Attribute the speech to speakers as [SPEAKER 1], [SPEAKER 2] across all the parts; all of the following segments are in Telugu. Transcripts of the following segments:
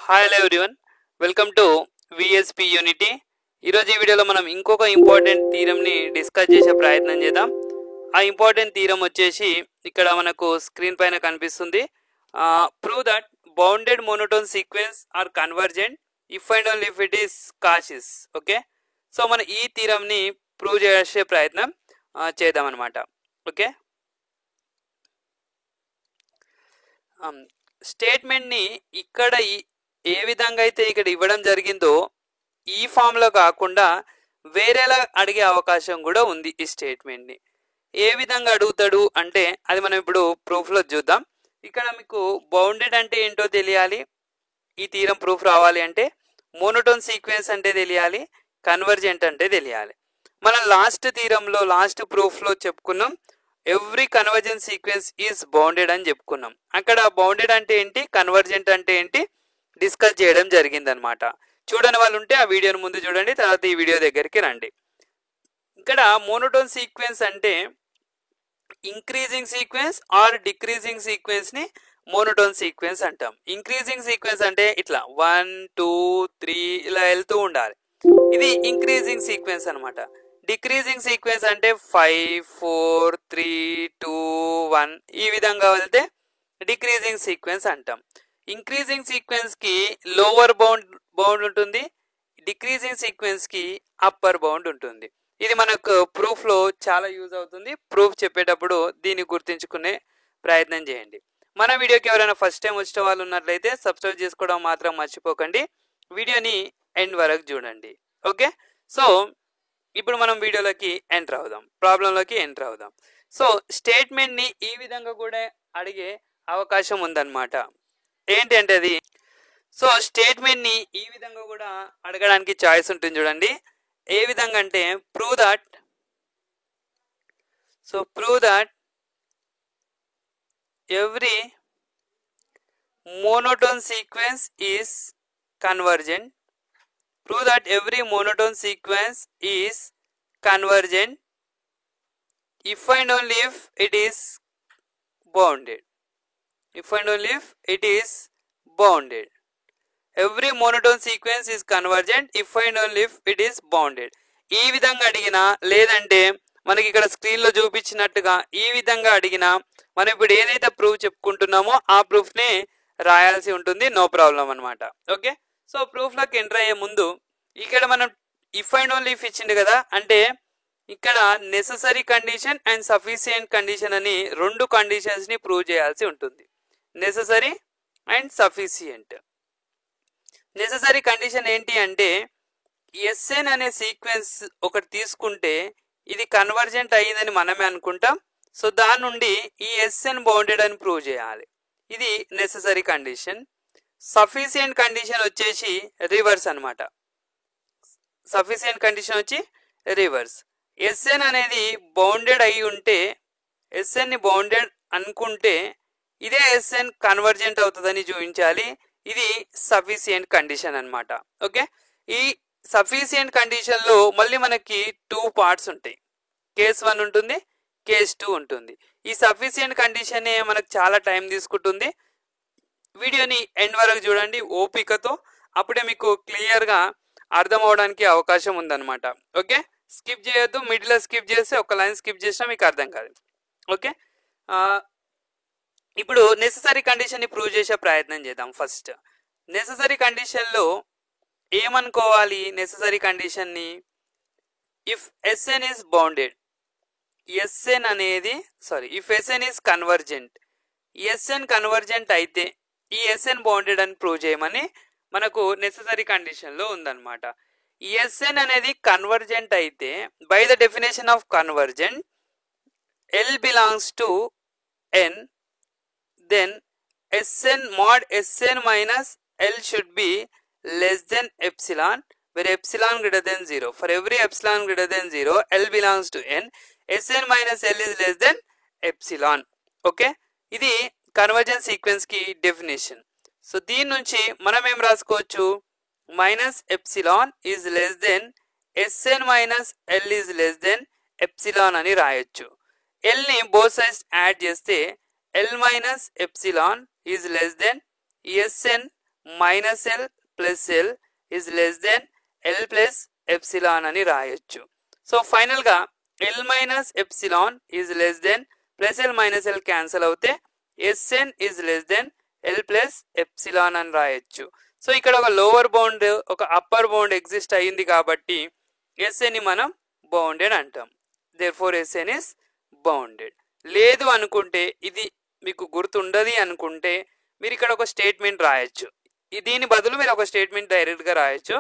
[SPEAKER 1] Hi hello everyone, welcome to VSP unity. ఈరోజు ఈ వీడియోలో మనం ఇంకొక ఇంపార్టెంట్ థీరంని డిస్కస్ చేసే ప్రయత్నం చేద్దాం. ఆ ఇంపార్టెంట్ థీరం వచ్చేసి ఇక్కడ మనకు స్క్రీన్ పైన కనిపిస్తుంది. Prove that bounded monotone sequence are convergent if and only if it is Cauchy's. Okay, so మనం ఈ థీరంని ప్రూవ్ చేసే ప్రయత్నం చేద్దాం అనమాట. ఓకే, స్టేట్మెంట్ని ఇక్కడ ఏ విధంగా అయితే ఇక్కడ ఇవ్వడం జరిగిందో ఈ ఫామ్లో కాకుండా వేరేలా అడిగే అవకాశం కూడా ఉంది. ఈ స్టేట్మెంట్ని ఏ విధంగా అడుగుతాడు అంటే అది మనం ఇప్పుడు ప్రూఫ్లో చూద్దాం. ఇక్కడ మీకు బౌండెడ్ అంటే ఏంటో తెలియాలి, ఈ థీరం ప్రూఫ్ రావాలి అంటే మోనోటోన్ సీక్వెన్స్ అంటే తెలియాలి, కన్వర్జెంట్ అంటే తెలియాలి. మనం లాస్ట్ థీరంలో లాస్ట్ ప్రూఫ్లో చెప్పుకున్నాం every convergent sequence is bounded అని చెప్పుకున్నాం. అక్కడ బౌండెడ్ అంటే ఏంటి, కన్వర్జెంట్ అంటే ఏంటి డిస్కస్ చేయడం జరిగిందనమాట. చూడని వాళ్ళు ఉంటే ఆ వీడియోని ముందు చూడండి, తర్వాత ఈ వీడియో దగ్గరికి రండి. ఇక్కడ మోనోటోన్ సీక్వెన్స్ అంటే ఇంక్రీజింగ్ సీక్వెన్స్ ఆర్ డిక్రీజింగ్ సీక్వెన్స్ని మోనోటోన్ సీక్వెన్స్ అంటాం. ఇంక్రీజింగ్ సీక్వెన్స్ అంటే ఇట్లా 1 2 3 ఇలా వెళ్తూ ఉండాలి, ఇది ఇంక్రీజింగ్ సీక్వెన్స్ అనమాట. డిక్రీజింగ్ సీక్వెన్స్ అంటే 5 4 3 2 1 ఈ విధంగా వెళ్తే డిక్రీజింగ్ సీక్వెన్స్ అంటాం. ఇంక్రీజింగ్ సీక్వెన్స్కి లోవర్ బౌండ్ ఉంటుంది, డిక్రీజింగ్ సీక్వెన్స్కి అప్పర్ బౌండ్ ఉంటుంది. ఇది మనకు ప్రూఫ్లో చాలా యూజ్ అవుతుంది. ప్రూఫ్ చెప్పేటప్పుడు దీన్ని గుర్తుంచుకునే ప్రయత్నం చేయండి. మన వీడియోకి ఎవరైనా ఫస్ట్ టైం వచ్చిన వాళ్ళు ఉన్నట్లయితే సబ్స్క్రైబ్ చేసుకోవడం మాత్రం మర్చిపోకండి. వీడియోని ఎండ్ వరకు చూడండి. ఓకే, సో ఇప్పుడు మనం వీడియోలోకి ఎంటర్ అవుదాం, ప్రాబ్లంలోకి ఎంటర్ అవుదాం. సో స్టేట్మెంట్ని ఈ విధంగా కూడా అడిగే అవకాశం ఉందన్నమాట. ఏంటి అంటే అది, సో స్టేట్మెంట్ని ఈ విధంగా కూడా అడగడానికి చాయిస్ ఉంటుంది. చూడండి ఏ విధంగా అంటే prove that every monotone sequence is convergent. Prove that every monotone sequence is convergent if and only if it is bounded. If and only if it is bounded. Every monotone sequence is convergent if and only if it is bounded. ఈ విధంగా అడిగినా లేదంటే మనకి ఇక్కడ స్క్రీన్లో చూపించినట్టుగా ఈ విధంగా అడిగినా మనం ఇప్పుడు ఏదైతే ప్రూఫ్ చెప్పుకుంటున్నామో ఆ ప్రూఫ్ని రాయాల్సి ఉంటుంది, నో ప్రాబ్లం అనమాట. ఓకే, సో ప్రూఫ్లోకి ఎంటర్ అయ్యే ముందు ఇక్కడ మనం ఇఫ్ అండ్ ఓన్లీ ఇఫ్ ఇచ్చింది కదా, అంటే ఇక్కడ necessary condition and sufficient condition అని రెండు కండిషన్స్ని ప్రూవ్ చేయాల్సి ఉంటుంది. Necessary and sufficient. Necessary condition ఏంటి అంటే ఎస్ఎన్ అనే సీక్వెన్స్ ఒకటి తీసుకుంటే ఇది కన్వర్జెంట్ అయ్యిందని మనమే అనుకుంటాం. సో దాని నుండి ఈ ఎస్ఎన్ బౌండెడ్ అని ప్రూవ్ చేయాలి, ఇది నెససరీ కండిషన్. సఫిషియంట్ కండిషన్ వచ్చేసి రివర్స్ అనమాట. సఫిషియంట్ కండిషన్ వచ్చి రివర్స్. ఎస్ఎన్ అనేది బౌండెడ్ అయి ఉంటే, ఎస్ఎన్ని బౌండెడ్ అనుకుంటే ఇదే ఎస్ఎన్ కన్వర్జెంట్ అవుతుందని చూపించాలి, ఇది సఫిషియంట్ కండిషన్ అనమాట. ఓకే, ఈ సఫిషియంట్ కండిషన్లో మళ్ళీ మనకి 2 పార్ట్స్ ఉంటాయి. కేస్ 1 ఉంటుంది, కేస్ 2 ఉంటుంది. ఈ సఫిషియంట్ కండిషనే మనకు చాలా టైం తీసుకుంటుంది. వీడియోని ఎండ్ వరకు చూడండి ఓపికతో, అప్పుడే మీకు క్లియర్గా అర్థం అవడానికి అవకాశం ఉందన్నమాట. ఓకే, స్కిప్ చేయొద్దు, మిడిల్లో స్కిప్ చేస్తే ఒక లైన్ స్కిప్ చేసినా మీకు అర్థం కాదు. ఓకే, ఇప్పుడు నెససరీ కండిషన్ని ప్రూవ్ చేసే ప్రయత్నం చేద్దాం. ఫస్ట్ నెససరీ కండిషన్లో ఏమనుకోవాలి, నెససరీ కండిషన్ని if S N is bounded, S N అనేది if S N is convergent, S N convergent అయితే ఈ ఎస్ఎన్ బౌండెడ్ అని ప్రూవ్ చేయమని మనకు నెససరీ కండిషన్లో ఉందన్నమాట. ఎస్ఎన్ అనేది కన్వర్జెంట్ అయితే by the definition of convergent L belongs to N, then S N mod S N minus L should be less than epsilon where epsilon greater than 0. For every epsilon greater than 0 L belongs to n, Sn minus L is less than epsilon. Okay, ఇది కన్వర్జెన్స్ సీక్వెన్స్ కి డెఫినేషన్. సో దీని నుంచి మనం ఏం రాసుకోవచ్చు, minus epsilon is less than S N minus L is less than epsilon అని రాయొచ్చు. ఎల్ని బోత్ సైడ్స్ యాడ్ చేస్తే L minus epsilon is less than S N minus L plus L is less than L plus epsilon అని రాయొచ్చు. సో ఫైనల్గా L minus epsilon is less than plus L minus L cancel అవుతే S N is less than L plus epsilon అని రాయొచ్చు. సో ఇక్కడ ఒక లోవర్ బౌండ్ ఒక అప్పర్ బౌండ్ ఎగ్జిస్ట్ అయ్యింది కాబట్టి ఎస్ఎన్ ని మనం బౌండెడ్ అంటాం. Therefore S N is bounded. లేదు అనుకుంటే, ఇది మీకు గుర్తుండదు అనుకుంటే మీరు ఇక్కడ ఒక స్టేట్మెంట్ రాయొచ్చు. దీని బదులు మీరు ఒక స్టేట్మెంట్ డైరెక్ట్గా రాయొచ్చు.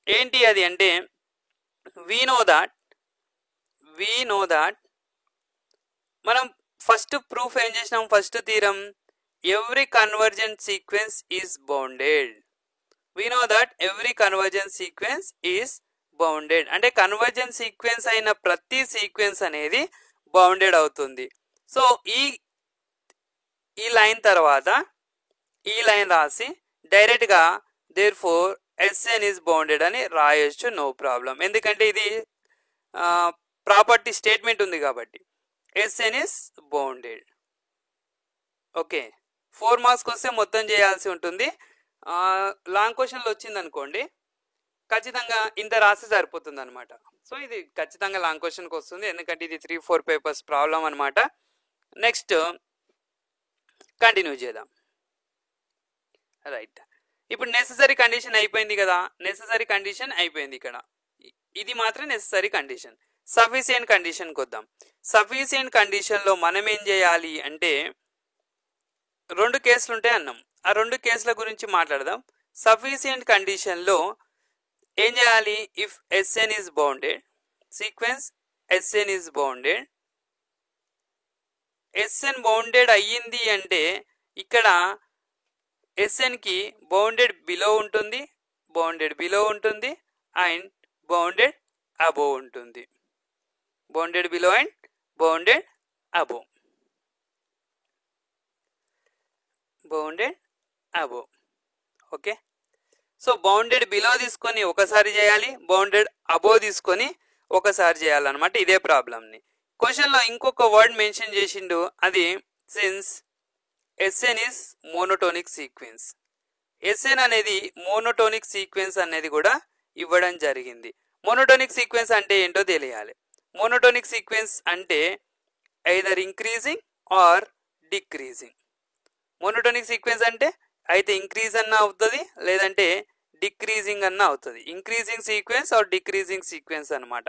[SPEAKER 1] ఏంటి అది అంటే we know that మనం ఫస్ట్ ప్రూఫ్ ఏం చేసినాం, first theorem every convergent sequence is bounded. We know that every convergent sequence is bounded. అంటే కన్వర్జెంట్ సీక్వెన్స్ అయిన ప్రతి సీక్వెన్స్ అనేది బౌండెడ్ అవుతుంది. సో ఈ లైన్ తర్వాత ఈ లైన్ రాసి డైరెక్ట్గా therefore SN is bounded అని రాయొచ్చు, నో ప్రాబ్లం. ఎందుకంటే ఇది ప్రాపర్టీ స్టేట్మెంట్ ఉంది కాబట్టి SN is bounded. ఓకే, 4 మార్క్స్కి వస్తే మొత్తం చేయాల్సి ఉంటుంది. లాంగ్ క్వశ్చన్లో వచ్చింది అనుకోండి ఖచ్చితంగా ఇంత రాసి సరిపోతుంది అనమాట. సో ఇది ఖచ్చితంగా లాంగ్ క్వశ్చన్కి వస్తుంది, ఎందుకంటే ఇది 3-4 పేపర్స్ ప్రాబ్లం అనమాట. నెక్స్ట్ కంటిన్యూ చేద్దాం. రైట్, ఇప్పుడు నెసెసరీ కండిషన్ అయిపోయింది కదా, నెసెసరీ కండిషన్ అయిపోయింది. ఇక్కడ ఇది మాత్రం నెసెసరీ కండిషన్. సఫిషియెంట్ కండిషన్కి వద్దాం. సఫిషియెంట్ కండిషన్లో మనం ఏం చేయాలి అంటే 2 కేసులు ఉంటాయి అన్నాం. ఆ 2 కేసుల గురించి మాట్లాడదాం. సఫిషియెంట్ కండిషన్లో ఏం చేయాలి, if SN is bounded, sequence SN is bounded, SN bounded అయ్యింది అంటే ఇక్కడ SN కి బౌండెడ్ బిలో ఉంటుంది, బౌండెడ్ బిలో ఉంటుంది అండ్ బౌండెడ్ అబోవ్ ఉంటుంది. Bounded below and bounded above, bounded above. Okay, so bounded below తీసుకొని ఒకసారి చేయాలి, బౌండెడ్ అబోవ్ తీసుకొని ఒకసారి చేయాలన్నమాట. ఇదే ప్రాబ్లమ్ని క్వశ్చన్లో ఇంకొక వర్డ్ మెన్షన్ చేసిండు, అది since SN is monotonic sequence. SN అనేది మోనోటోనిక్ సీక్వెన్స్ అనేది కూడా ఇవ్వడం జరిగింది. మోనోటోనిక్ సీక్వెన్స్ అంటే ఏంటో తెలియాలి. మోనోటోనిక్ సీక్వెన్స్ అంటే either increasing or decreasing. Monotonic sequence అంటే అయితే ఇంక్రీజ్ అన్న అవుతుంది, లేదంటే డిక్రీజింగ్ అన్న అవుతుంది. Increasing sequence or decreasing sequence అనమాట.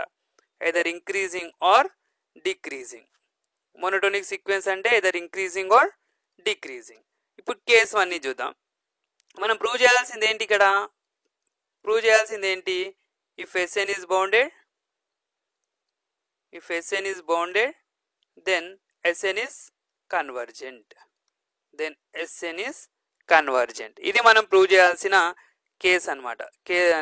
[SPEAKER 1] Either increasing or decreasing. Monotonic sequence అంటే ఐదర్ ఇంక్రీజింగ్ ఆర్ డిక్రీజింగ్. ఇప్పుడు కేసు 1 చూద్దాం. మనం ప్రూవ్ చేయాల్సింది ఏంటి, ఇక్కడ ప్రూవ్ చేయాల్సింది ఏంటి, if SN is bounded, if SN is bounded then SN is convergent, then SN is convergent. ఇది మనం ప్రూవ్ చేయాల్సిన కేసు అనమాట.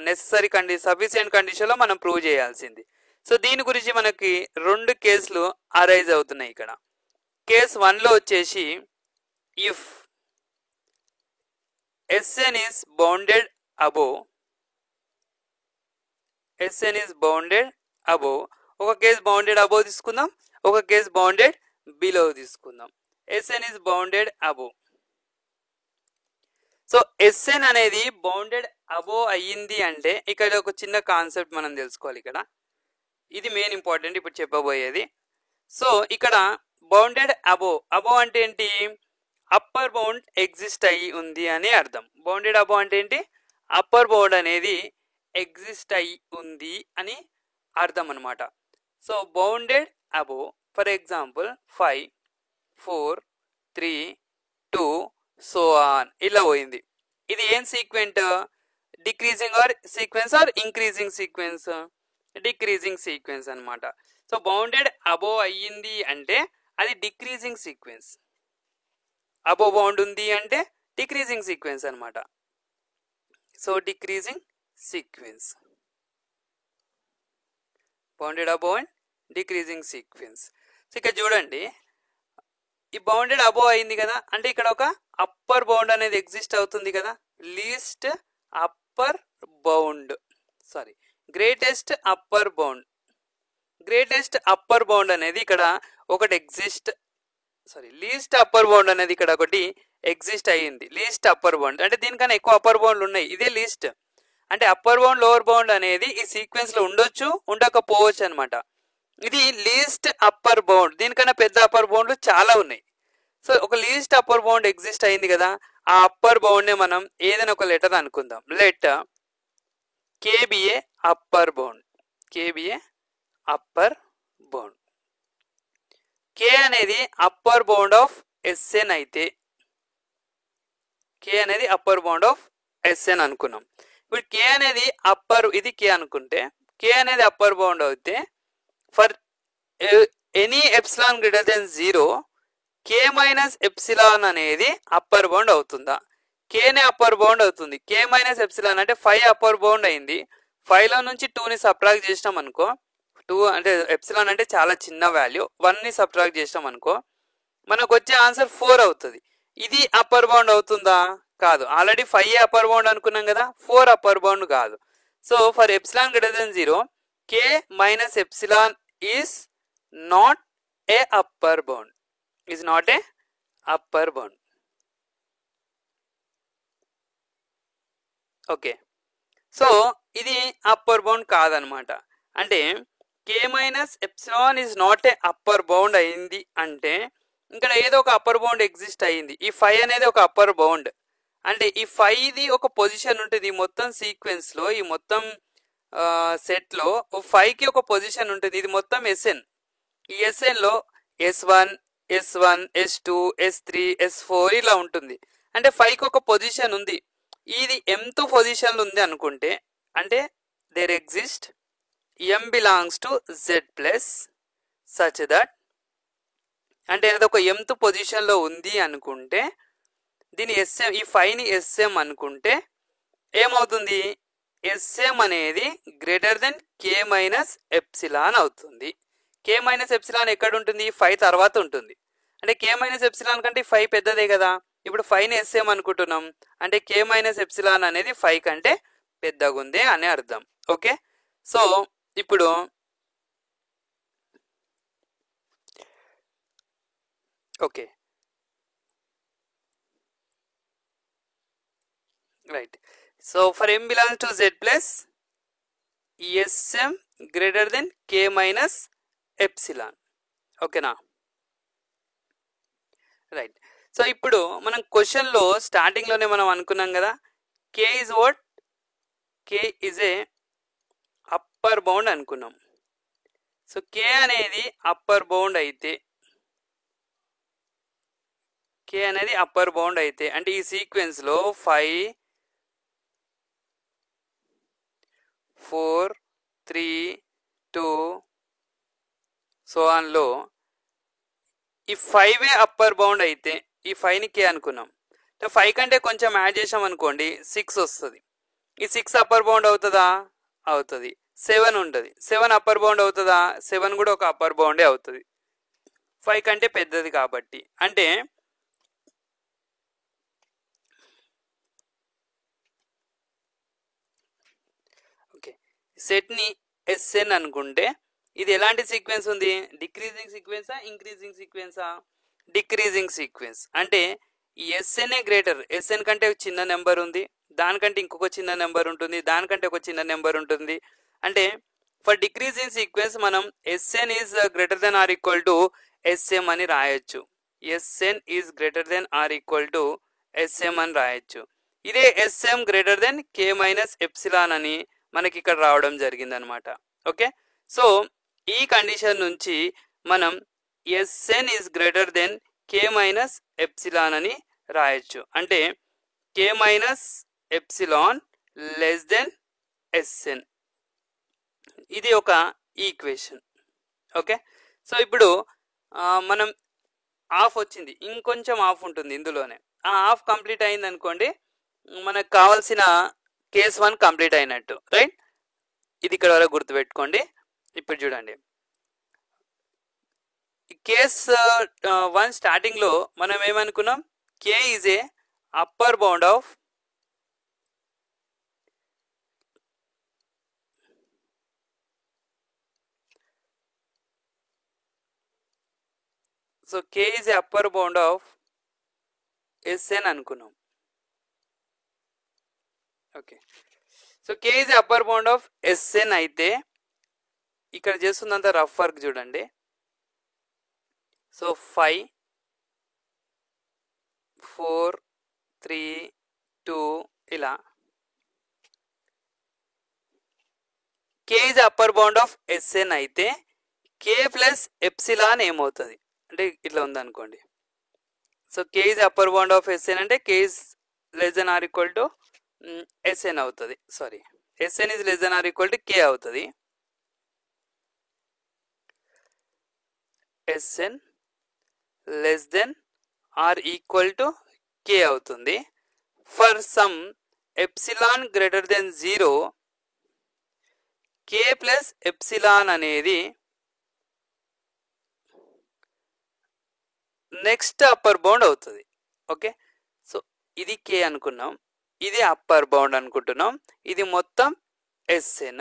[SPEAKER 1] నెసెసరీ కండిషన్ సఫిషియెంట్ కండిషన్లో మనం ప్రూవ్ చేయాల్సింది. సో దీని గురించి మనకి 2 కేసులు అరైజ్ అవుతున్నాయి ఇక్కడ. కేసు 1లో వచ్చేసి if SN is bounded above, SN is bounded above, ఒక కేసు బౌండెడ్ అబోవ్ తీసుకుందాం, ఒక కేసు బౌండెడ్ బిలో తీసుకుందాం. SN is bounded above. So SN అనేది బౌండెడ్ అబోవ్ అయ్యింది అంటే ఇక్కడ ఒక చిన్న కాన్సెప్ట్ మనం తెలుసుకోవాలి. ఇక్కడ ఇది మెయిన్ ఇంపార్టెంట్ ఇప్పుడు చెప్పబోయేది. సో ఇక్కడ బౌండెడ్ అబోవ్, అబోవ్ అంటే ఏంటి, అప్పర్ బౌండ్ ఎగ్జిస్ట్ అయ్యి ఉంది అని అర్థం. బౌండెడ్ అబోవ్ అంటే ఏంటి, అప్పర్ బౌండ్ అనేది ఎగ్జిస్ట్ అయ్యి ఉంది అని అర్థం అనమాట. So bounded above for example 5, 4, 3, 2 so on ఇలా పోయింది. ఇది ఏం sequence, decreasing or sequence or increasing sequence, decreasing sequence అనమాట. సో బౌండెడ్ అబోవ్ అయ్యింది అంటే అది డిక్రీజింగ్ సీక్వెన్స్, అబోవ్ బౌండ్ ఉంది అంటే డిక్రీజింగ్ సీక్వెన్స్ అనమాట. So decreasing sequence, bounded above and decreasing sequence. So ఇక్కడ చూడండి, ఈ బౌండెడ్ అబోవ్ అయింది కదా అంటే ఇక్కడ ఒక అప్పర్ బౌండ్ అనేది ఎగ్జిస్ట్ అవుతుంది కదా, least upper bound, sorry greatest upper bound, greatest upper bound అనేది ఇక్కడ ఒకటి exist, sorry least upper bound అనేది ఇక్కడ ఒకటి ఎగ్జిస్ట్ అయ్యింది, లీస్ట్ అప్పర్ బౌండ్ అంటే దీనికన్నా ఎక్కువ అప్పర్ బౌండ్లు ఉన్నాయి, ఇదే లీస్ట్. అంటే అప్పర్ బౌండ్ లోవర్ బౌండ్ అనేది ఈ సీక్వెన్స్లో ఉండొచ్చు ఉండకపోవచ్చు అనమాట. ఇది లీస్ట్ అప్పర్ బౌండ్, దీనికన్నా పెద్ద అప్పర్ బౌండ్లు చాలా ఉన్నాయి. సో ఒక లీస్ట్ అప్పర్ బౌండ్ ఎగ్జిస్ట్ అయింది కదా, ఆ అప్పర్ బౌండ్నే మనం ఏదైనా ఒక లెటర్ అనుకుందాం. Let K be a upper bound, K be a upper bound. K అనేది అప్పర్ బౌండ్ ఆఫ్ ఎస్ఎన్ అయితే, కే అనేది అప్పర్ బౌండ్ ఆఫ్ ఎస్ఎన్ అనుకున్నాం. ఇప్పుడు కే అనేది అప్పర్, ఇది కే అనుకుంటే కే అనేది అప్పర్ బౌండ్ అయితే for any epsilon greater than 0 K minus epsilon అనేది అప్పర్ బౌండ్ అవుతుందా? కేనే అప్పర్ బౌండ్ అవుతుంది. కే మైనస్ ఎప్సిలాన్ అంటే 5 అప్పర్ బౌండ్ అయింది. 5లో నుంచి 2ని సబ్ట్రాక్ట్ చేసినాం అనుకో, 2 అంటే ఎప్సిలాన్ అంటే చాలా చిన్న వాల్యూ, 1ని సబ్ట్రాక్ట్ చేసినాం అనుకో మనకు వచ్చే ఆన్సర్ 4 అవుతుంది. ఇది అప్పర్ బౌండ్ అవుతుందా? కాదు. ఆల్రెడీ 5 అప్పర్ బౌండ్ అనుకున్నాం కదా, 4 అప్పర్ బౌండ్ కాదు. So for epsilon greater than 0 K minus epsilon is not a upper bound, is not a upper bound. Okay, so ఇది అప్పర్ బౌండ్ కాదనమాట. అంటే K minus epsilon is not a upper bound అయింది అంటే ఇక్కడ ఏదో ఒక అప్పర్ బౌండ్ ఎగ్జిస్ట్ అయ్యింది. ఈ 5 అనేది ఒక అప్పర్ బౌండ్ అంటే ఈ 5ది ఒక పొజిషన్ ఉంటుంది. ఈ మొత్తం సీక్వెన్స్లో, ఈ మొత్తం సెట్లో 5కి ఒక పొజిషన్ ఉంటుంది. ఇది మొత్తం ఎస్ఎన్. ఈ ఎస్ఎన్లో S1, S1, S2, S3, S4 ఇలా ఉంటుంది. అంటే 5కి ఒక పొజిషన్ ఉంది. ఇది mth పొజిషన్లో ఉంది అనుకుంటే అంటే there exist m belongs to z plus such that, అంటే అది ఒక mth పొజిషన్లో ఉంది అనుకుంటే దీని ఎస్ఎం, ఈ 5ని ఎస్ఎం అనుకుంటే ఏమవుతుంది? ఎస్ఎం అనేది greater than K minus epsilon అవుతుంది. కే మైనస్ ఎప్సిలాన్ ఎక్కడ ఉంటుంది? 5 తర్వాత ఉంటుంది. అంటే కే మైనస్ ఎప్సిలాన్ కంటే 5 పెద్దదే కదా. ఇప్పుడు 5ని ఎస్ఎం అనుకుంటున్నాం అంటే కే మైనస్ ఎప్సిలాన్ అనేది 5 కంటే పెద్దగా ఉంది అని అర్థం. ఓకే, సో ఇప్పుడు okay right. So for m belongs to z plus sm greater than k minus epsilon. ఓకేనా? రైట్. సో ఇప్పుడు మనం క్వశ్చన్లో స్టార్టింగ్లోనే మనం అనుకున్నాం కదా, K is what? K is a upper bound అనుకున్నాం. సో కే అనేది అప్పర్ బౌండ్ అయితే, కే అనేది అప్పర్ బౌండ్ అయితే అంటే ఈ సీక్వెన్స్లో 5, 4, 3, 2 సో ఆన్లో ఈ 5 అప్పర్ బౌండ్ అయితే, ఈ 5ని కే అనుకున్నాం. 5 కంటే కొంచెం యాడ్ చేసాం అనుకోండి 6 వస్తుంది. ఈ 6 అప్పర్ బౌండ్ అవుతుందా? అవుతుంది. 7 ఉంటుంది. 7 అప్పర్ బౌండ్ అవుతుందా? 7 కూడా ఒక అప్పర్ బౌండే అవుతుంది, 5 కంటే పెద్దది కాబట్టి. అంటే ఓకే, సెట్ని ఎస్ఎన్ అనుకుంటే ఇది ఎలాంటి సీక్వెన్స్ ఉంది? డిక్రీజింగ్ సీక్వెన్సా, ఇంక్రీజింగ్ సీక్వెన్సా? Decreasing sequence. అంటే ఎస్ఎన్ఏ గ్రేటర్, ఎస్ఎన్ కంటే ఒక చిన్న నెంబర్ ఉంది, దానికంటే ఇంకొక చిన్న నెంబర్ ఉంటుంది, దానికంటే ఒక చిన్న నెంబర్ ఉంటుంది. అంటే ఫర్ డిక్రీజింగ్ సీక్వెన్స్ మనం SN is greater than or equal to SM అని రాయొచ్చు. SN is greater than or equal to SM అని రాయొచ్చు. ఇదే SM greater than K minus epsilon అని మనకి ఇక్కడ రావడం జరిగింది అనమాట. ఓకే, సో ఈ కండిషన్ నుంచి మనం SN is greater than K minus epsilon అని రాయొచ్చు. అంటే K minus epsilon less than S N, ఇది ఒక ఈక్వేషన్. ఓకే, సో ఇప్పుడు మనం హాఫ్ వచ్చింది, ఇంకొంచెం హాఫ్ ఉంటుంది ఇందులోనే. ఆ హాఫ్ కంప్లీట్ అయింది అనుకోండి, మనకు కావాల్సిన కేస్ 1 కంప్లీట్ అయినట్టు. రైట్, ఇది ఇక్కడ వరకు గుర్తుపెట్టుకోండి. ఇప్పుడు చూడండి, కేస్ 1 స్టార్టింగ్లో మనం ఏమనుకున్నాం? K is a upper bound of so K is a upper bound of Sn అనుకున్నాం. Okay, so k is upper bound of Sn అయితే ఇక్కడ చేస్తున్నంత రఫ్ వర్క్ చూడండి. సో 5 4 3 2 ఇలా k is upper bound of Sn అయితే k ప్లస్ ఎప్సిలాన్ ఏమవుతుంది అంటే ఇట్లా ఉందనుకోండి. So k is upper bound of Sn అంటే k is less than or equal to Sn అవుతుంది. Sorry, Sn is less than or equal to k అవుతుంది. Sn less than or equal to k అవుతుంది. For some epsilon greater than 0 k plus epsilon అనేది నెక్స్ట్ అప్పర్ బౌండ్ అవుతుంది. ఓకే, సో ఇది k అనుకున్నాం, ఇది అప్పర్ బౌండ్ అనుకుంటున్నాం, ఇది మొత్తం Sn.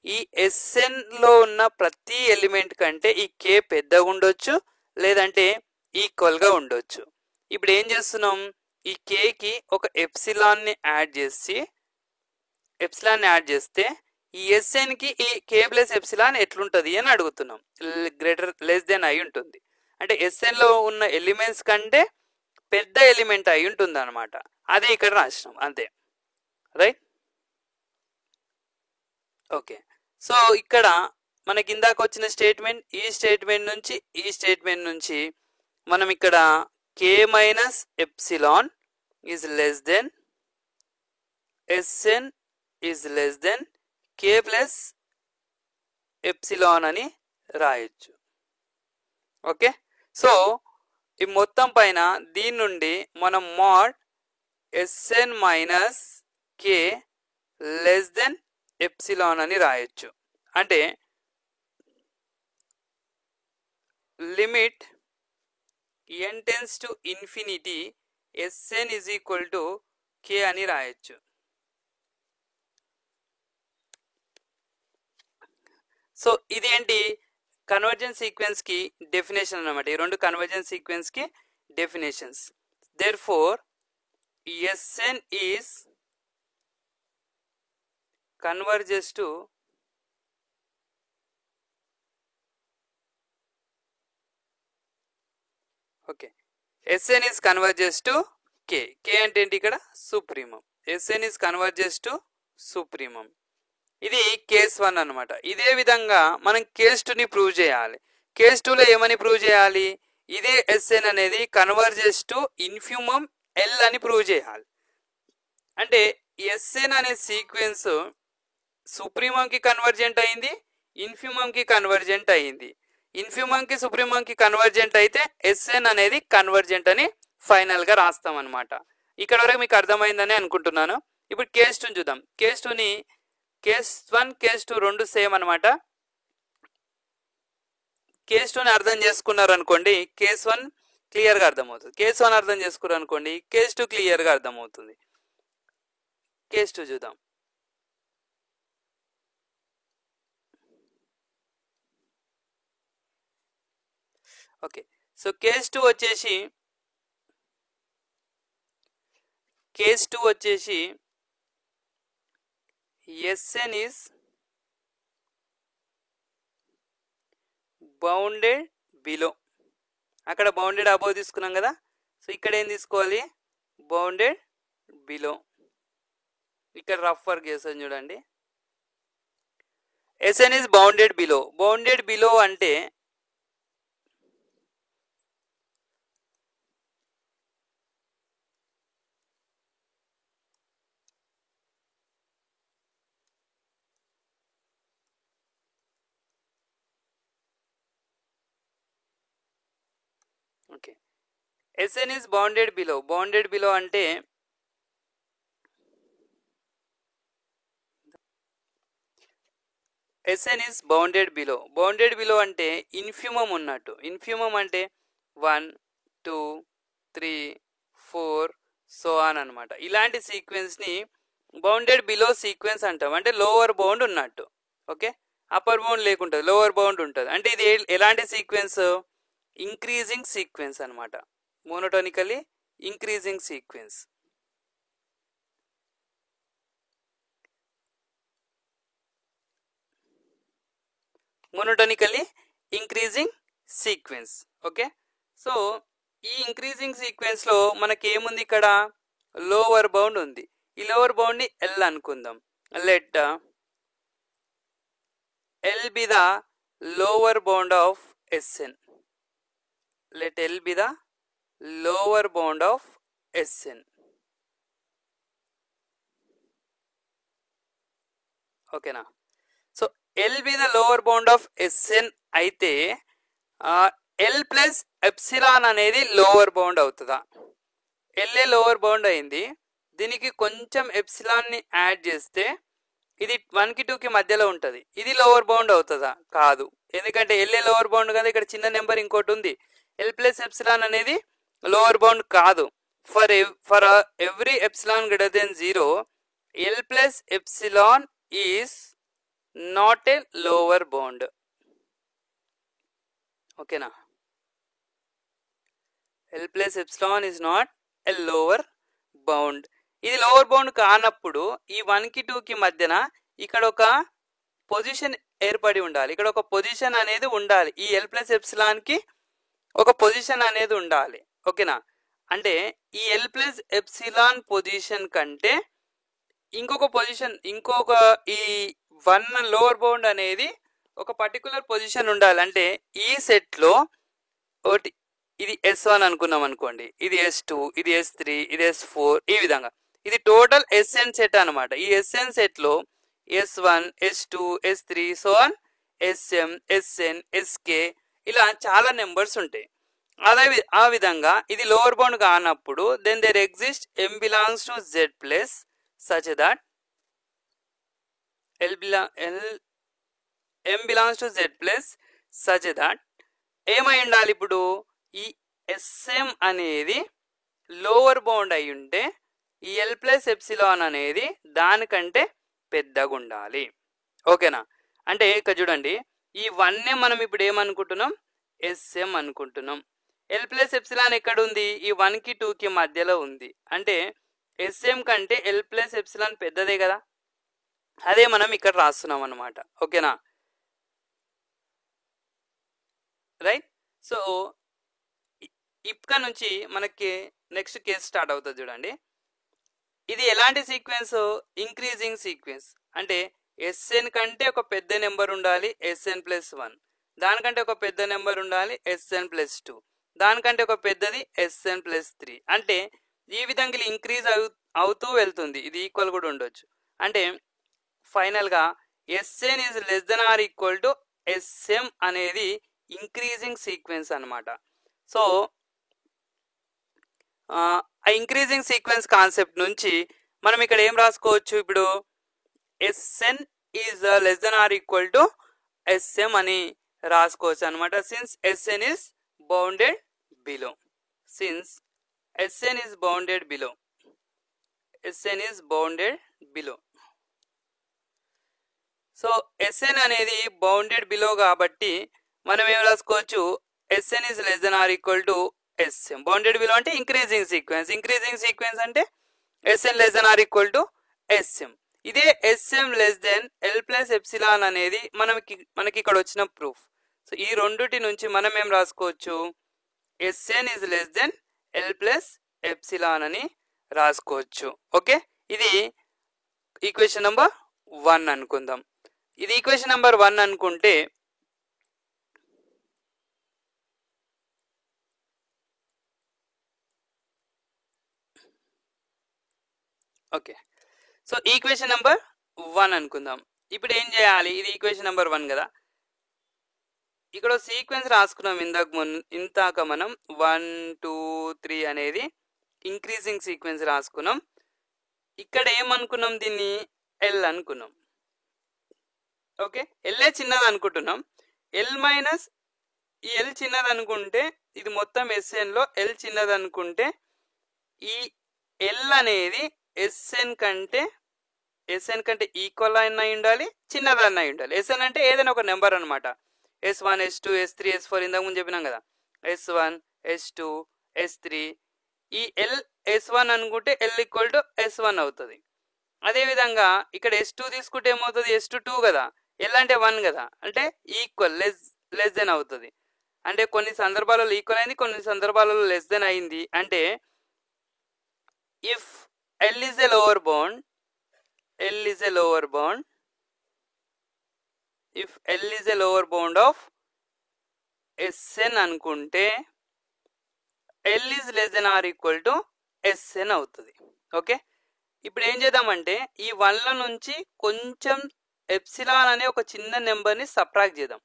[SPEAKER 1] ఈ Sn లో ఉన్న ప్రతి ఎలిమెంట్ కంటే ఈ k పెద్దగా ఉండొచ్చు లేదంటే ఈక్వల్గా ఉండొచ్చు. ఇప్పుడు ఏం చేస్తున్నాం, ఈ kకి ఒక ఎప్సిలాన్ని యాడ్ చేస్తే ఈ Snకి ఈ k ప్లస్ ఎప్సిలాన్ ఎట్లుంటుంది అని అడుగుతున్నాం. గ్రేటర్ లెస్ దెన్ అయి ఉంటుంది అంటే Snలో ఉన్న ఎలిమెంట్స్ కంటే పెద్ద ఎలిమెంట్ అయి ఉంటుంది అనమాట. అదే ఇక్కడ రాసినాం అంతే, రైట్? ఓకే, సో ఇక్కడ మనకి ఇందాక వచ్చిన స్టేట్మెంట్, ఈ స్టేట్మెంట్ నుంచి మనం ఇక్కడ k minus epsilon is less than Sn is less than k plus epsilon అని రాయొచ్చు. ఓకే, సో ఈ మొత్తం పైన దీని నుండి మనం mode Sn minus k less than epsilon అని రాయొచ్చు. అంటే limit n tends to infinity Sn is equal to k అని రాయొచ్చు. సో ఇది ఏంటి, కన్వర్జెన్స్ సీక్వెన్స్ కి డెఫినేషన్ అన్నమాట. ఈ రెండు కన్వర్జెన్స్ సీక్వెన్స్ కి definitions. Therefore Sn is converges to okay, Sn is converges to k. K అంటే ఏంటి ఇక్కడ supremum. Sn is converges to supremum. ఇది కేస్ 1 అన్నమాట. ఇదే విధంగా మనం కేస్ 2ని ప్రూవ్ చేయాలి. కేస్ 2లో ఏమని ప్రూవ్ చేయాలి, ఇదే Sn అనేది కన్వర్జెస్ టు ఇన్ఫ్యూమం L అని ప్రూవ్ చేయాలి. అంటే Sn అనే సీక్వెన్స్ సుప్రీమంకి కన్వర్జెంట్ అయింది, ఇన్ఫ్యూమంకి కన్వర్జెంట్ అయింది. ఇన్ఫ్యూమంకి సుప్రీమంకి కన్వర్జెంట్ అయితే Sn అనేది కన్వర్జెంట్ అని ఫైనల్గా రాస్తాం అనమాట. ఇక్కడ వరకు మీకు అర్థమైందని అనుకుంటున్నాను. ఇప్పుడు కేస్ 2 చూద్దాం. కేస్ 2ని కేస్ 1 కేస్ 2 రెండు సేమ్ అనమాట. కేస్ 2ని అర్థం చేసుకున్నారు అనుకోండి, కేస్ 1 క్లియర్గా అర్థమవుతుంది. కేస్ 1 అర్థం చేసుకున్నారు అనుకోండి, కేస్ 2 క్లియర్గా అర్థమవుతుంది. కేస్ 2 చూద్దాం. ఓకే, సో కేస్ 2 వచ్చేసి Sn is బౌండెడ్ బిలో. అక్కడ బౌండెడ్ అబోవ్ తీసుకున్నాం కదా, సో ఇక్కడ ఏం తీసుకోవాలి, బౌండెడ్ బిలో. ఇక్కడ రఫ్ వర్క్ చేస్తాం చూడండి. Sn is bounded below. Bounded below అంటే okay, Sn is bounded below. Bounded below అంటే Sn is bounded below. Bounded below అంటే ఇన్ఫ్యూమం ఉన్నట్టు. ఇన్ఫ్యూమం అంటే 1 2 3 4 సో ఆన్ అనమాట. ఇలాంటి సీక్వెన్స్ని బౌండెడ్ బిలో సీక్వెన్స్ అంటాం. అంటే లోవర్ బౌండ్ ఉన్నట్టు. ఓకే, అప్పర్ బౌండ్ లేకుంటుంది, లోవర్ బౌండ్ ఉంటుంది. అంటే ఇది ఎలాంటి సీక్వెన్స్, ఇంక్రీజింగ్ సీక్వెన్స్ అనమాట. Monotonically increasing sequence. Monotonically increasing sequence. Okay, so ఈ ఇంక్రీజింగ్ సీక్వెన్స్ లో మనకి ఏముంది, ఇక్కడ లోవర్ బౌండ్ ఉంది. ఈ లోవర్ బౌండ్ ని ఎల్ అనుకుందాం. Let L be the lower bound of Sn. Let L be the lower bound of Sn. ఓకేనా? So L be the lower bound of Sn అయితే L ప్లస్ ఎప్సిలాన్ అనేది లోవర్ బౌండ్ అవుతుందా? ఎల్ఏ లోవర్ బౌండ్ అయింది, దీనికి కొంచెం ఎప్సిలాన్ని యాడ్ చేస్తే ఇది 1కి 2కి మధ్యలో ఉంటుంది. ఇది లోవర్ బౌండ్ అవుతుందా? కాదు, ఎందుకంటే ఎల్ఏ లోవర్ బౌండ్ కదా, ఇక్కడ చిన్న నెంబర్ ఇంకోటి ఉంది. ఎల్ ప్లస్ ఎప్సిలాన్ అనేది లోవర్ బౌండ్ కాదు. For every epsilon greater than 0 L plus epsilon is not a lower bound. ఓకేనా? L plus epsilon is not a lower bound. ఇది లోవర్ బౌండ్ కానప్పుడు ఈ 1కి 2కి మధ్యన ఇక్కడ ఒక పొజిషన్ ఏర్పడి ఉండాలి. ఇక్కడ ఒక పొజిషన్ అనేది ఉండాలి. ఈ ఎల్ ప్లస్ ఎప్సిలాన్ కి ఒక పొజిషన్ అనేది ఉండాలి. ఓకేనా? అంటే ఈ ఎల్ ప్లస్ ఎప్సిలాన్ పొజిషన్ కంటే ఇంకొక పొజిషన్, ఇంకొక ఈ 1 లోవర్ బౌండ్ అనేది ఒక పర్టికులర్ పొజిషన్ ఉండాలి. అంటే ఈ సెట్ లో ఒకటి, ఇది S1 అనుకున్నాం అనుకోండి, ఇది S2, ఇది S3, ఇది S4, ఈ విధంగా ఇది టోటల్ Sn సెట్ అనమాట. ఈ Sn సెట్ లో S1, S2, S3, so on Sm, Sn, Sk ఇలా చాలా నెంబర్స్ ఉంటాయి. అదే ఆ విధంగా ఇది లోవర్ బౌండ్ కానప్పుడు then there exist m belongs to z plus such that m belongs to z plus such that ఏమై ఉండాలి, ఇప్పుడు ఈ Sm అనేది లోవర్ బౌండ్ అయి ఉంటే ఈ ఎల్ ప్లస్ ఎప్సిలాన్ అనేది దానికంటే పెద్దగా ఉండాలి. ఓకేనా? అంటే ఇక్కడ చూడండి, ఈ 1నే మనం ఇప్పుడు ఏమనుకుంటున్నాం, Sm అనుకుంటున్నాం. ఎల్ ప్లస్ ఎప్సిలాన్ ఎక్కడ ఉంది, ఈ 1కి 2కి మధ్యలో ఉంది. అంటే Sm కంటే ఎల్ ప్లస్ ఎప్సిలాన్ పెద్దదే కదా, అదే మనం ఇక్కడ రాస్తున్నాం అన్నమాట. ఓకేనా? రైట్. సో ఇక్కడ నుంచి మనకి నెక్స్ట్ కేసు స్టార్ట్ అవుతుంది. చూడండి, ఇది ఎలాంటి సీక్వెన్స్, ఇంక్రీజింగ్ సీక్వెన్స్. అంటే Sn కంటే ఒక పెద్ద నెంబర్ ఉండాలి, Sn ప్లస్ 1, దానికంటే ఒక పెద్ద నెంబర్ ఉండాలి, Sn ప్లస్ 2, దానికంటే ఒక పెద్దది Sn ప్లస్ 3. అంటే ఈ విధంగా ఇంక్రీజ్ అవుతూ వెళ్తుంది. ఇది ఈక్వల్ కూడా ఉండొచ్చు. అంటే ఫైనల్గా Sn is less than or equal to Sm అనేది ఇంక్రీజింగ్ సీక్వెన్స్ అనమాట. సో ఆ ఇంక్రీజింగ్ సీక్వెన్స్ కాన్సెప్ట్ నుంచి మనం ఇక్కడ ఏం రాసుకోవచ్చు, ఇప్పుడు Sn is less than or equal to Sm అని రాసుకోవచ్చు అనమాట. Since Sn is bounded below, since Sn is bounded below, Sn is bounded below. So Sn అనేది బౌండెడ్ బిలో కాబట్టి మనం ఏం రాసుకోవచ్చు, Sn is less than or equal to Sm. Bounded below అంటే ఇంక్రీజింగ్ సీక్వెన్స్, ఇంక్రీజింగ్ సీక్వెన్స్ అంటే Sn less than or equal to Sm. ఇదే Sm less than L plus epsilon అనేది మనకి ఇక్కడ వచ్చిన ప్రూఫ్. సో ఈ రెండుటి నుంచి మనం ఏం రాసుకోవచ్చు, Sn is less than L plus epsilon అని రాసుకోవచ్చు. ఓకే, ఇది ఈక్వేషన్ నెంబర్ 1 అనుకుందాం. ఇది ఈక్వేషన్ నెంబర్ 1 అనుకుంటే ఓకే, సో ఈక్వేషన్ నెంబర్ 1 అనుకుందాం. ఇప్పుడు ఏం చేయాలి, ఇది ఈక్వేషన్ నెంబర్ 1 కదా, ఇక్కడ సీక్వెన్స్ రాసుకున్నాం ఇందాక మనం 1 2 3 అనేది ఇంక్రీజింగ్ సీక్వెన్స్ రాసుకున్నాం. ఇక్కడ ఏమనుకున్నాం, దీన్ని ఎల్ అనుకున్నాం. ఓకే, ఎల్ఏ చిన్నది అనుకుంటున్నాం. ఎల్ మైనస్ ఈ ఎల్ చిన్నది అనుకుంటే ఇది మొత్తం Sn లో ఎల్ చిన్నది అనుకుంటే ఈ ఎల్ అనేది Sn కంటే ఈక్వల్ అయినా ఉండాలి, చిన్నదన్నా ఉండాలి. Sn అంటే ఏదైనా ఒక నెంబర్ అనమాట. S1 S2 S3 S4 ఇంతకు ముందు చెప్పినాం కదా, S1 S2 S3 ఈ L S1 అనుకుంటే L ఈక్వల్ టు S1 అవుతుంది. అదేవిధంగా ఇక్కడ S2 తీసుకుంటే ఏమవుతుంది, S2 2 కదా, L అంటే 1 కదా, అంటే ఈక్వల్ లెస్ దెన్ అవుతుంది. అంటే కొన్ని సందర్భాలలో ఈక్వల్ అయింది, కొన్ని సందర్భాలలో లెస్ దెన్ అయింది. అంటే if L is a lower bound, L is a lower bound, if L is a lower bound of Sn అనుకుంటే L is less than or equal to Sn అవుతుంది. ఓకే, ఇప్పుడు ఏం చేద్దామంటే ఈ 1ల నుంచి కొంచెం ఎప్సిలాన్ అనే ఒక చిన్న నెంబర్ని సబ్ట్రాక్ట్ చేద్దాం.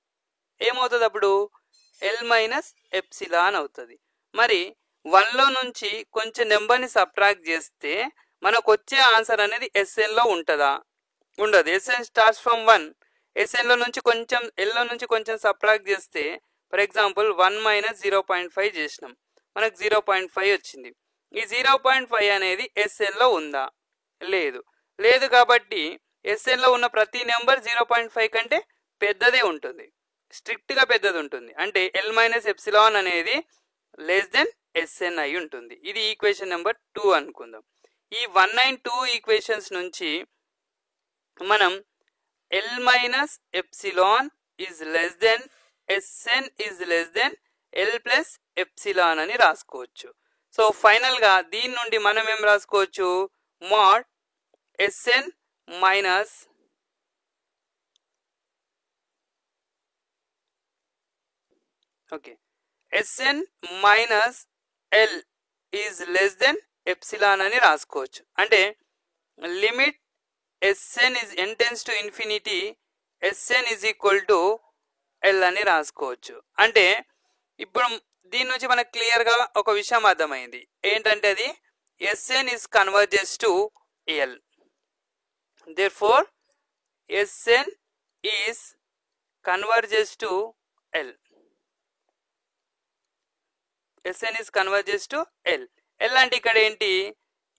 [SPEAKER 1] ఏమవుతుంది అప్పుడు L మైనస్ ఎప్సిలాన్ అవుతుంది. మరి 1లో నుంచి కొంచెం నెంబర్ని సబ్ట్రాక్ట్ చేస్తే మనకు వచ్చే ఆన్సర్ అనేది Snలో ఉంటుందా, ఉండదు. Sn starts from 1. Snలో నుంచి కొంచెం Lలో నుంచి కొంచెం సబ్ట్రాక్ట్ చేస్తే ఫర్ ఎగ్జాంపుల్ 1 మైనస్ 0.5 చేసినాం, మనకు 0.5 వచ్చింది. ఈ 0.5 అనేది Snలో ఉందా, లేదు కాబట్టి Snలో ఉన్న ప్రతి నెంబర్ 0.5 కంటే పెద్దదే ఉంటుంది, స్ట్రిక్ట్గా పెద్దది ఉంటుంది. అంటే L మైనస్ ఎప్సిలాన్ అనేది లెస్ దెన్ Sn అయి ఉంటుంది. ఇది ఈక్వేషన్ నెంబర్ 2 అనుకుందాం. ఈ 1 and 2 ఈక్వేషన్స్ నుంచి మనం L minus epsilon is less than Sn is less then L plus epsilon అని రాసుకోవచ్చు. సో ఫైనల్గా దీని నుండి మనం ఏం రాసుకోవచ్చు, mode Sn minus Sn minus L is less than epsilon అని రాసుకోవచ్చు. అంటే limit Sn is n tends to infinity, Sn is equal to L అని రాసుకోవచ్చు. అంటే ఇప్పుడు దీని నుంచి మనకు క్లియర్గా ఒక విషయం అర్థమైంది. ఏంటంటే అది Sn is converges to L. Therefore Sn is converges to L. Sn is converges to L. L అంటే ఇక్కడ ఏంటి,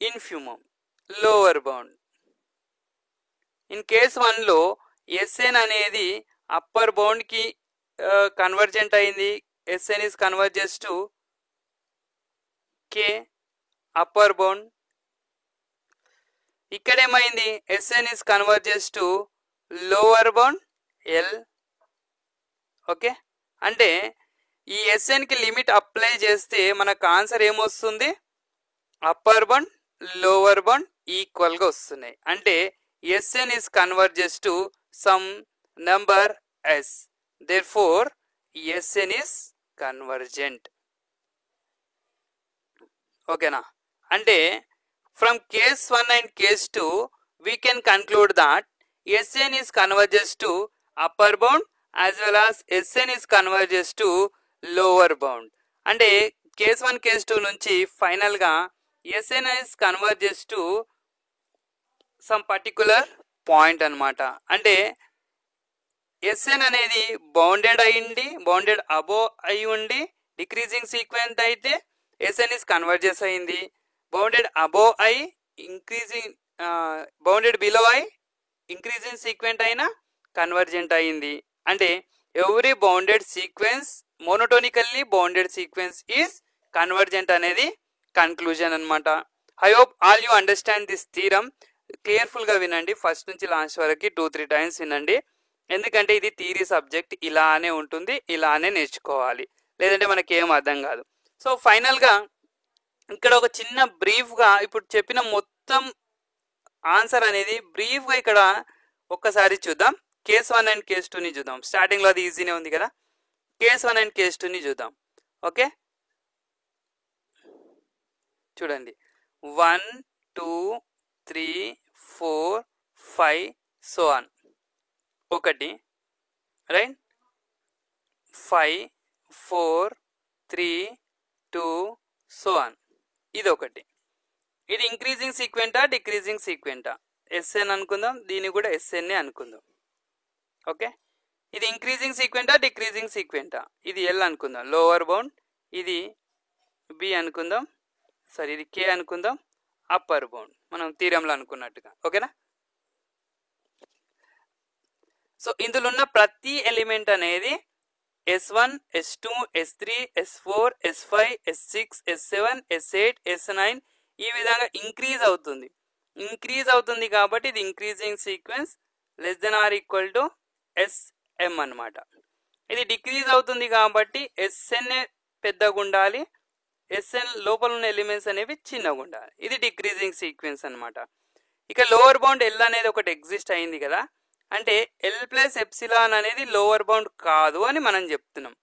[SPEAKER 1] infimum, lower bound. In case 1లో Sn అనేది అప్పర్ బౌండ్కి కన్వర్జెంట్ అయింది. Sn is converges to K, upper bound. ఇక్కడ ఏమైంది, Sn is converges to lower bound L. Okay, అంటే ఈ Snకి లిమిట్ అప్లై చేస్తే మనకు ఆన్సర్ ఏమొస్తుంది, అప్పర్ బౌండ్ లోవర్ బౌండ్ ఈక్వల్గా వస్తున్నాయి. అంటే Sn is converges to some number S. Therefore Sn is convergent. ఓకేనా, అంటే from case 1 and case 2 we can conclude that Sn is converges to upper bound as well as Sn is converges to lower bound. అంటే కేస్ 1 కేస్ 2 నుంచి ఫైనల్గా Sn is converges to some particular point అనమాట. అంటే Sn అనేది బౌండెడ్ అయ్యింది, బౌండెడ్ అబో అయి ఉండి డిక్రీజింగ్ సీక్వెంట్ అయితే Sn is కన్వర్జెస్ అయింది, బౌండెడ్ అబో అయి ఇంక్రీజింగ్ బౌండెడ్ బిలో అయి ఇంక్రీజింగ్ సీక్వెంట్ అయినా కన్వర్జెంట్ అయింది. అంటే every bounded sequence monotonically bounded sequence is convergent అనేది కన్క్లూజన్ అనమాట. I hope all you understand this theorem. కేర్ఫుల్గా వినండి, ఫస్ట్ నుంచి లాస్ట్ వరకు 2-3 టైమ్స్ వినండి. ఎందుకంటే ఇది థియరీ సబ్జెక్ట్, ఇలానే ఉంటుంది, ఇలానే నేర్చుకోవాలి, లేదంటే మనకి ఏం అర్థం కాదు. సో ఫైనల్గా ఇక్కడ ఒక చిన్న బ్రీఫ్గా ఇప్పుడు చెప్పిన మొత్తం ఆన్సర్ అనేది బ్రీఫ్గా ఇక్కడ ఒక్కసారి చూద్దాం. కేస్ 1 అండ్ కేస్ 2ని చూద్దాం. స్టార్టింగ్లో అది ఈజీనే ఉంది కదా. కేస్ 1 అండ్ కేస్ 2ని చూద్దాం. ఓకే, చూడండి 1 2 3 4 5 సో ఆన్. ఒకటి రైట్, 5 4 3 2 సో ఆన్. ఇది ఒకటి. ఇది ఇంక్రీజింగ్ సీక్వెంటా డిక్రీజింగ్ సీక్వెంటా, Sn అనుకుందాం, దీన్ని కూడా Sn అనుకుందాం. ఓకే, ఇది ఇంక్రీజింగ్ సీక్వెంటా డిక్రీజింగ్ సీక్వెంటా, ఇది L అనుకుందాం లోవర్ బౌండ్, ఇది B అనుకుందాం, సరే ఇది K అనుకుందాం అప్పర్ బౌండ్, మనం థీరంలో అనుకున్నట్టుగా. ఓకేనా. సో ఇందులో ఉన్న ప్రతి ఎలిమెంట్ అనేది S1, S2, S3, S4, S5, S6, S7, S8, S9 ఈ విధంగా ఇంక్రీజ్ అవుతుంది కాబట్టి ఇది increasing sequence less than or equal to SM అనమాట. ఇది డిక్రీజ్ అవుతుంది కాబట్టి SN పెద్దగా ఉండాలి, SN లోపల ఉన్న ఎలిమెంట్స్ అనేవి చిన్నగా ఉండాలి. ఇది డిక్రీజింగ్ సీక్వెన్స్ అనమాట. ఇక లోవర్ బౌండ్ L అనేది ఒకటి ఎగ్జిస్ట్ అయింది కదా, అంటే L ప్లస్ ఎప్సిలాన్ అనేది లోవర్ బౌండ్ కాదు అని మనం చెప్తున్నాం.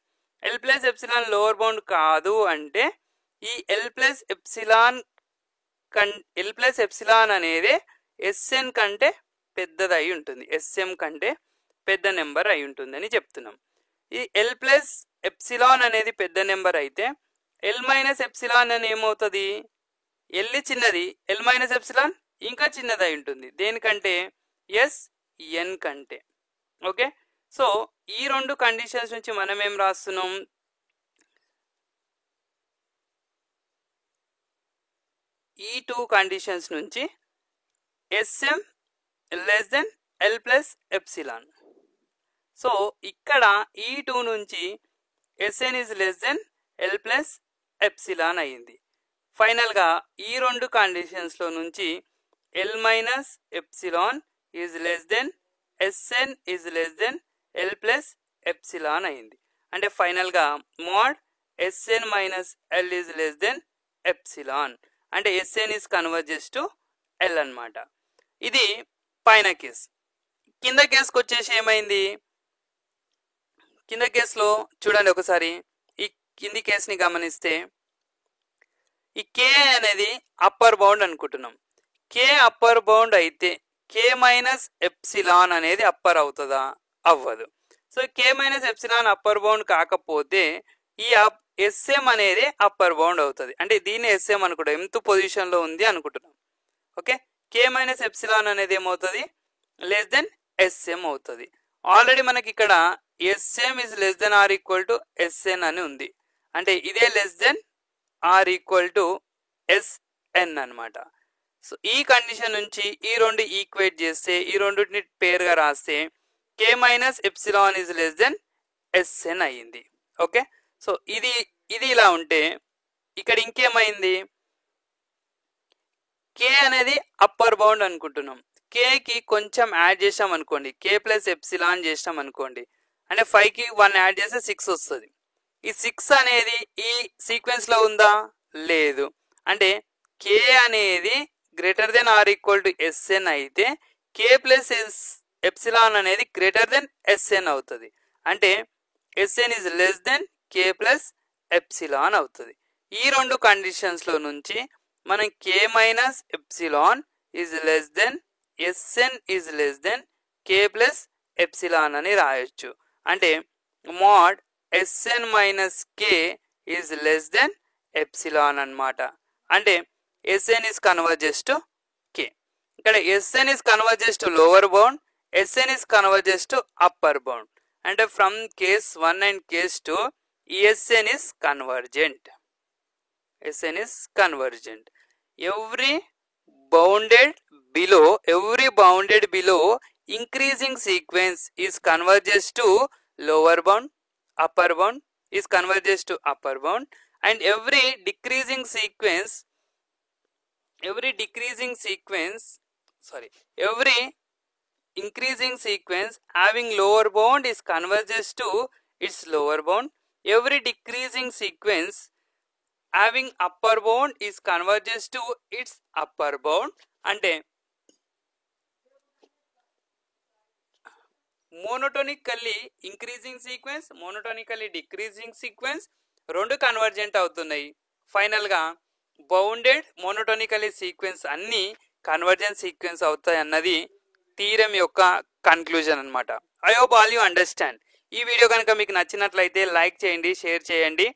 [SPEAKER 1] L plus epsilon lower bound కాదు అంటే ఈ L ప్లస్ ఎప్సిలాన్ అనేది SN కంటే పెద్దది అయి ఉంటుంది, SM కంటే పెద్ద నెంబర్ అయి ఉంటుంది అని చెప్తున్నాం. ఈ L ప్లస్ ఎప్సిలాన్ అనేది పెద్ద నెంబర్ అయితే L మైనస్ ఎప్సిలాన్ అని ఏమవుతుంది, L చిన్నది, L మైనస్ ఎప్సిలాన్ ఇంకా చిన్నది అయి ఉంటుంది. దేనికంటే SN కంటే. ఓకే, సో ఈ రెండు కండిషన్స్ నుంచి మనం ఏం రాస్తున్నాం, ఈ టూ కండిషన్స్ నుంచి SM less then L plus epsilon. So ఇక్కడ ఈ టూ నుంచి SN is less then L plus epsilon అయింది. ఫైనల్గా ఈ రెండు కండిషన్స్లో నుంచి L minus epsilon is less than SN is less then L plus epsilon అయింది. అంటే ఫైనల్గా mode SN minus L is less than epsilon, అంటే SN is converges to L అనమాట. ఇది పైన కేసు. కింద కేసుకు వచ్చేసి ఏమైంది, కింద కేసులో చూడండి ఒకసారి, ఈ కింది కేసుని గమనిస్తే ఈ K అనేది అప్పర్ బౌండ్ అనుకుంటున్నాం. K అప్పర్ బౌండ్ అయితే K మైనస్ ఎప్సిలాన్ అనేది అప్పర్ అవుతుందా, అవ్వదు. So K minus epsilon upper bound కాకపోతే ఈ SM అనేది అప్పర్ బౌండ్ అవుతుంది. అంటే దీన్ని SM అనుకుంటాం, ఎంత పొజిషన్లో ఉంది అనుకుంటున్నాం. ఓకే, K మైనస్ ఎప్సిలాన్ అనేది ఏమవుతుంది, లెస్ దెన్ SM అవుతుంది. ఆల్రెడీ మనకి ఇక్కడ SM is less than or equal to SN అని ఉంది, అంటే ఇదే less than or equal to SN అనమాట. సో ఈ కండిషన్ నుంచి ఈ రెండు ఈక్వేట్ చేస్తే, ఈ రెండుని పేరుగా రాస్తే K minus epsilon is less than SN అయ్యింది. ఓకే, సో ఇది ఇలా ఉంటే ఇక్కడ ఇంకేమైంది, K అనేది అప్పర్ బౌండ్ అనుకుంటున్నాం. Kకి కొంచెం యాడ్ చేసాం అనుకోండి, K ప్లస్ ఎప్సిలాన్ చేసాం అనుకోండి, అంటే 5కి 1 యాడ్ చేస్తే 6 వస్తుంది. ఈ 6 అనేది ఈ సీక్వెన్స్లో ఉందా, లేదు. అంటే K అనేది greater than or equal to SN అయితే K ప్లస్ ఎప్సిలాన్ అనేది గ్రేటర్ దెన్ SN అవుతుంది. అంటే SN is less than K plus epsilon అవుతుంది. ఈ రెండు కండిషన్స్లో నుంచి మనం K minus epsilon is less than SN is less than K plus epsilon అని రాయొచ్చు. అంటే mod SN minus K is less than epsilon అనమాట. అంటే SN is converges to K. ఇక్కడ SN is converges to lower bound, SN is converges to upper bound. అంటే from case 1 and case 2 SN is convergent. SN is convergent. Every bounded below increasing sequence is converges to lower bound, upper bound is converges to upper bound, and every decreasing sequence every increasing sequence having lower bound is converges to its lower bound. Every decreasing sequence having upper bound is converges to its upper bound. అంటే మోనోటోనికల్లీ ఇంక్రీజింగ్ సీక్వెన్స్, మోనోటోనికల్లీ డిక్రీజింగ్ సీక్వెన్స్ రెండు కన్వర్జెంట్ అవుతున్నాయి. ఫైనల్గా బౌండెడ్ మోనోటోనికల్లీ సీక్వెన్స్ అన్నీ కన్వర్జెంట్ సీక్వెన్స్ అవుతాయి అన్నది థీరం యొక్క కన్క్లూజన్ అనమాట. I hope all you understand. ఈ వీడియో కనుక మీకు నచ్చినట్లయితే లైక్ చేయండి, షేర్ చేయండి.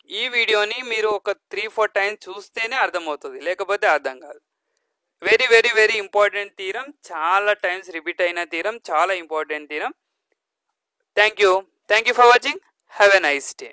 [SPEAKER 1] ఈ వీడియోని మీరు ఒక 3-4 టైమ్స్ చూస్తేనే అర్థమవుతుంది, లేకపోతే అర్థం కాదు. Very very very important theorem, చాలా టైమ్స్ రిపీట్ అయిన థీరం, చాలా important theorem. Thank you for watching. Have a nice day.